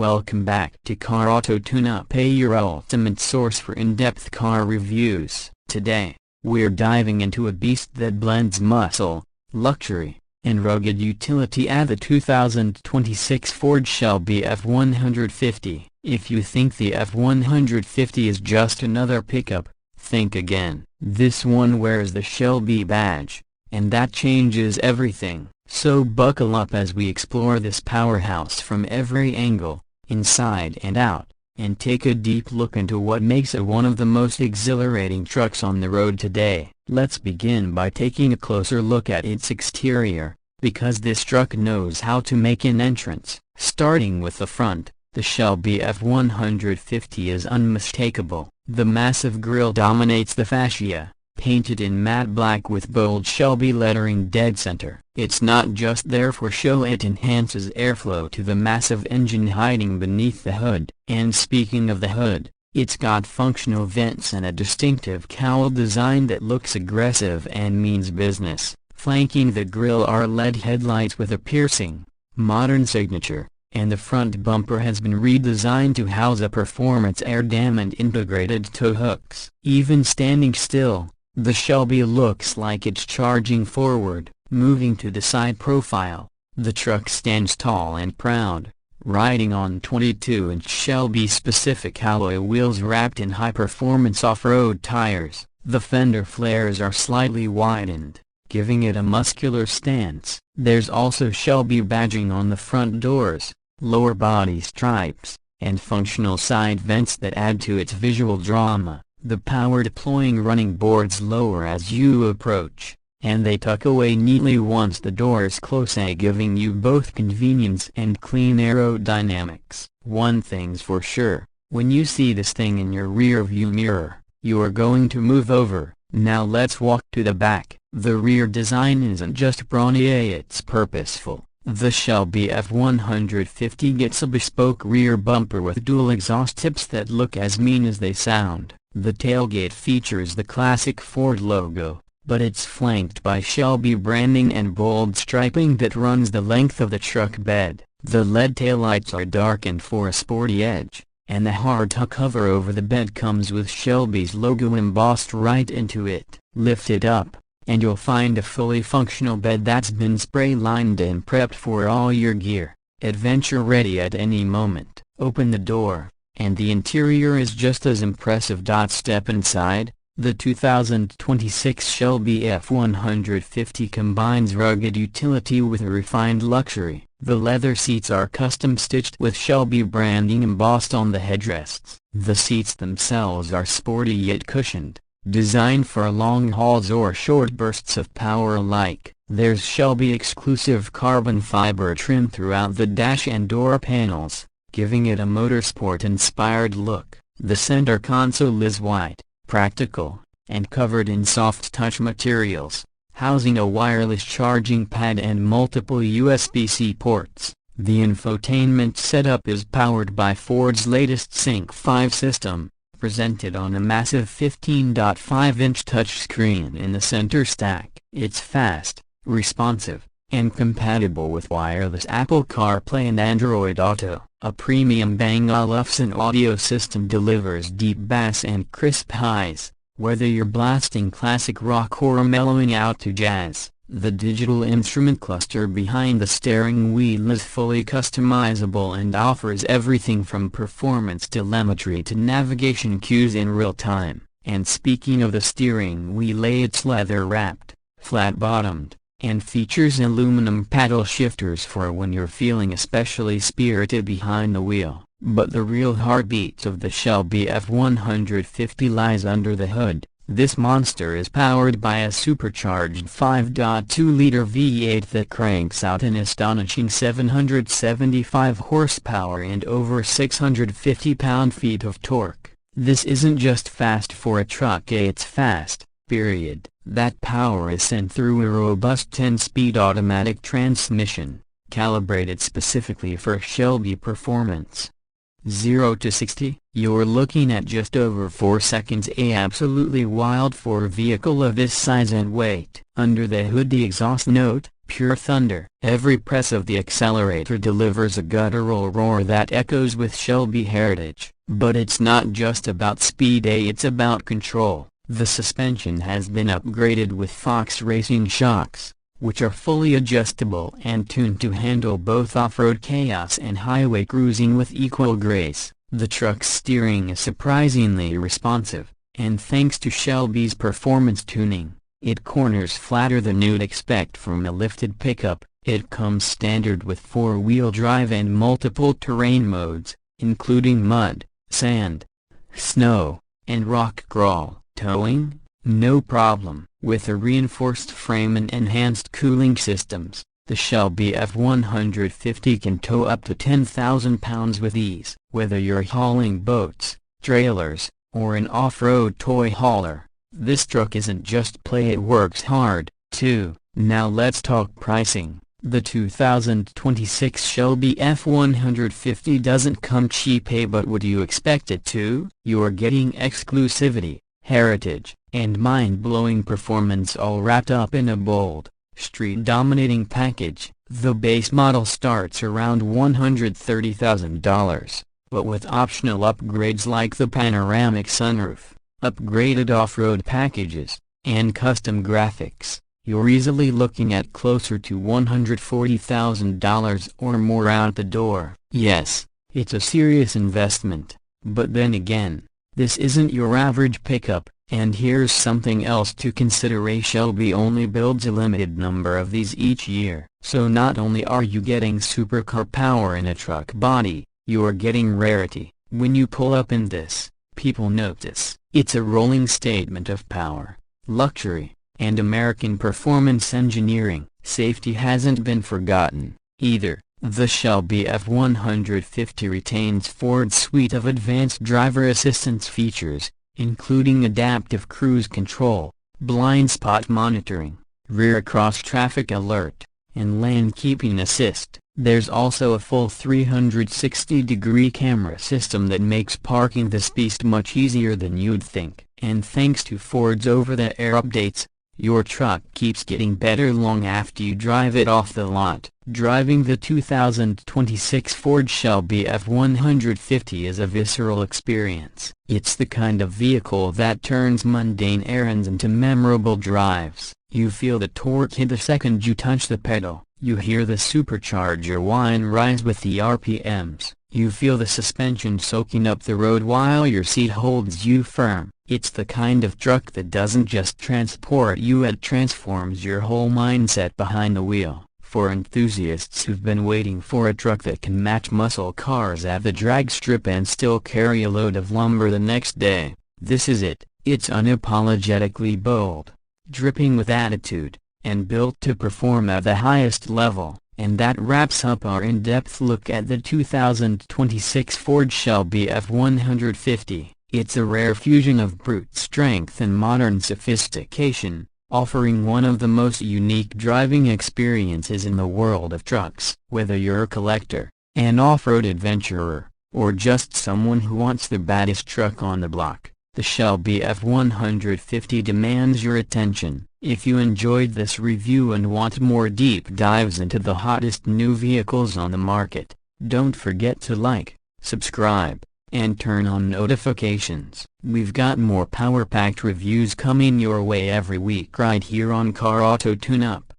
welcome back to Car Auto Tune-Up, your ultimate source for in-depth car reviews. Today, we're diving into a beast that blends muscle, luxury, and rugged utility at the 2026 Ford Shelby F-150. If you think the F-150 is just another pickup, think again. This one wears the Shelby badge, and that changes everything. So buckle up as we explore this powerhouse from every angle, inside and out, and take a deep look into what makes it one of the most exhilarating trucks on the road today. Let's begin by taking a closer look at its exterior, because this truck knows how to make an entrance. Starting with the front, the Shelby F-150 is unmistakable. The massive grille dominates the fascia, painted in matte black with bold Shelby lettering dead center. It's not just there for show, it enhances airflow to the massive engine hiding beneath the hood. And speaking of the hood, it's got functional vents and a distinctive cowl design that looks aggressive and means business. Flanking the grille are LED headlights with a piercing, modern signature, and the front bumper has been redesigned to house a performance air dam and integrated tow hooks. Even standing still, the Shelby looks like it's charging forward. Moving to the side profile, the truck stands tall and proud, riding on 22-inch Shelby-specific alloy wheels wrapped in high-performance off-road tires. The fender flares are slightly widened, giving it a muscular stance. There's also Shelby badging on the front doors, lower body stripes, and functional side vents that add to its visual drama. The power-deploying running boards lower as you approach, and they tuck away neatly once the doors close, giving you both convenience and clean aerodynamics. One thing's for sure, when you see this thing in your rear view mirror, you are going to move over. Now let's walk to the back. The rear design isn't just brawny, it's purposeful. The Shelby F-150 gets a bespoke rear bumper with dual exhaust tips that look as mean as they sound. The tailgate features the classic Ford logo, but it's flanked by Shelby branding and bold striping that runs the length of the truck bed. The LED taillights are darkened for a sporty edge, and the hardtop cover over the bed comes with Shelby's logo embossed right into it. Lift it up, and you'll find a fully functional bed that's been spray-lined and prepped for all your gear, adventure ready at any moment. Open the door, and the interior is just as impressive. Step inside. The 2026 Shelby F-150 combines rugged utility with refined luxury. The leather seats are custom-stitched with Shelby branding embossed on the headrests. The seats themselves are sporty yet cushioned, designed for long hauls or short bursts of power alike. There's Shelby-exclusive carbon fiber trim throughout the dash and door panels, giving it a motorsport-inspired look. The center console is white, practical, and covered in soft touch materials, housing a wireless charging pad and multiple USB-C ports. The infotainment setup is powered by Ford's latest Sync 5 system, presented on a massive 15.5-inch touchscreen in the center stack. It's fast, responsive, and compatible with wireless Apple CarPlay and Android Auto. A premium Bang & Olufsen audio system delivers deep bass and crisp highs, whether you're blasting classic rock or mellowing out to jazz. The digital instrument cluster behind the steering wheel is fully customizable and offers everything from performance telemetry to navigation cues in real time. And speaking of the steering wheel, it's leather-wrapped, flat-bottomed, and features aluminum paddle shifters for when you're feeling especially spirited behind the wheel. But the real heartbeat of the Shelby F-150 lies under the hood. This monster is powered by a supercharged 5.2-liter V8 that cranks out an astonishing 775 horsepower and over 650 pound-feet of torque. This isn't just fast for a truck, it's fast, period. That power is sent through a robust 10-speed automatic transmission, calibrated specifically for Shelby performance. 0 to 60, you're looking at just over 4 seconds, absolutely wild for a vehicle of this size and weight. Under the hood, the exhaust note, pure thunder. Every press of the accelerator delivers a guttural roar that echoes with Shelby heritage. But it's not just about speed, it's about control. The suspension has been upgraded with Fox Racing shocks, which are fully adjustable and tuned to handle both off-road chaos and highway cruising with equal grace. The truck's steering is surprisingly responsive, and thanks to Shelby's performance tuning, it corners flatter than you'd expect from a lifted pickup. It comes standard with four-wheel drive and multiple terrain modes, including mud, sand, snow, and rock crawl. Towing? No problem. With a reinforced frame and enhanced cooling systems, the Shelby F-150 can tow up to 10,000 pounds with ease. Whether you're hauling boats, trailers, or an off-road toy hauler, this truck isn't just play, it works hard, too. Now let's talk pricing. The 2026 Shelby F-150 doesn't come cheap, but would you expect it to? You're getting exclusivity, heritage, and mind-blowing performance all wrapped up in a bold, street-dominating package. The base model starts around $130,000, but with optional upgrades like the panoramic sunroof, upgraded off-road packages, and custom graphics, you're easily looking at closer to $140,000 or more out the door. Yes, it's a serious investment, but then again, this isn't your average pickup. And here's something else to consider: Shelby only builds a limited number of these each year. So not only are you getting supercar power in a truck body, you're getting rarity. When you pull up in this, people notice. It's a rolling statement of power, luxury, and American performance engineering. Safety hasn't been forgotten, either. The Shelby F-150 retains Ford's suite of advanced driver assistance features, including adaptive cruise control, blind spot monitoring, rear cross-traffic alert, and lane keeping assist. There's also a full 360-degree camera system that makes parking this beast much easier than you'd think. And thanks to Ford's over-the-air updates, your truck keeps getting better long after you drive it off the lot. Driving the 2026 Ford Shelby F-150 is a visceral experience. It's the kind of vehicle that turns mundane errands into memorable drives. You feel the torque hit the second you touch the pedal. You hear the supercharger whine rise with the RPMs. You feel the suspension soaking up the road while your seat holds you firm. It's the kind of truck that doesn't just transport you, it transforms your whole mindset behind the wheel. For enthusiasts who've been waiting for a truck that can match muscle cars at the drag strip and still carry a load of lumber the next day, this is it. It's unapologetically bold, dripping with attitude, and built to perform at the highest level. And that wraps up our in-depth look at the 2026 Ford Shelby F-150. It's a rare fusion of brute strength and modern sophistication, offering one of the most unique driving experiences in the world of trucks. Whether you're a collector, an off-road adventurer, or just someone who wants the baddest truck on the block, the Shelby F-150 demands your attention. If you enjoyed this review and want more deep dives into the hottest new vehicles on the market, don't forget to like, subscribe, and turn on notifications. We've got more power-packed reviews coming your way every week right here on Car Auto Tune Up.